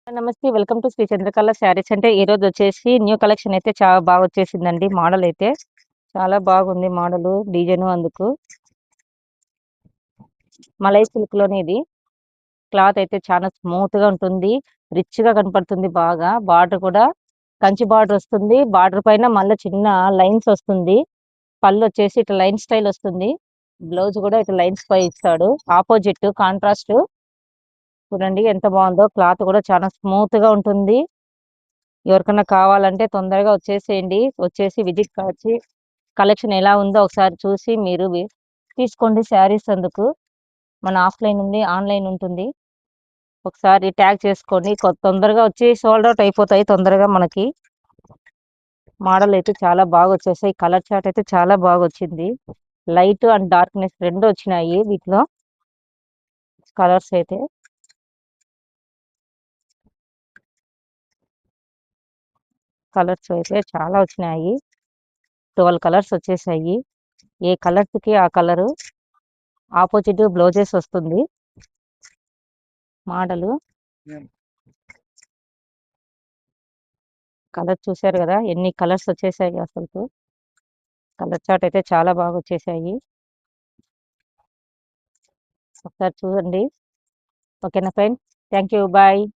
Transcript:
నమస్తే. Welcome to Shri Chandrakala sarees. అంటే ఈరోజు వచ్చేసి న్యూ కలెక్షన్ అయితే చాలా బాగా వచ్చేసిందండి. మోడల్ అయితే చాలా బాగుంది. మోడలు డిజైన్ అందుకు మలై సిల్క్ లోనే ఇది. క్లాత్ అయితే చాలా స్మూత్ గా ఉంటుంది. రిచ్ గా కనపడుతుంది. బాగా బార్డర్ కూడా కంచి బార్డర్ వస్తుంది. బార్డర్ పైన మళ్ళీ చిన్న లైన్స్ వస్తుంది. పళ్ళు వచ్చేసి ఇట్లా లైన్ స్టైల్ వస్తుంది. బ్లౌజ్ కూడా ఇట్లా లైన్స్ పై ఇస్తాడు. ఆపోజిట్ కాంట్రాస్ట్ చూడండి ఎంత బాగుందో. క్లాత్ కూడా చాలా స్మూత్ గా ఉంటుంది. ఎవరికన్నా కావాలంటే తొందరగా వచ్చేసేయండి. వచ్చేసి విజిట్ కావచ్చు. కలెక్షన్ ఎలా ఉందో ఒకసారి చూసి మీరు తీసుకోండి శారీస్ అందుకు. మన ఆఫ్లైన్ ఉంది, ఆన్లైన్ ఉంటుంది. ఒకసారి ట్యాగ్ చేసుకోండి. తొందరగా వచ్చి సోల్డ్ అవుట్ అయిపోతాయి తొందరగా మనకి. మోడల్ అయితే చాలా బాగా వచ్చేసాయి. కలర్ చార్ట్ అయితే చాలా బాగా వచ్చింది. లైట్ అండ్ డార్క్నెస్ రెండు వచ్చినాయి వీటిలో కలర్స్ అయితే. కలర్స్ అయితే చాలా వచ్చినాయి. 12 కలర్స్ వచ్చేసాయి. ఏ కలర్స్ కి ఆ కలరు. ఆపోజిట్ బ్లౌజెస్ వస్తుంది. మోడలు కలర్ చూసారు కదా ఎన్ని కలర్స్ వచ్చేసాయి అసలు. కలర్ చార్ట్ అయితే చాలా బాగా వచ్చేసాయి. ఒకసారి చూడండి. ఓకేనా ఫ్రెండ్స్. Thank you. బాయ్.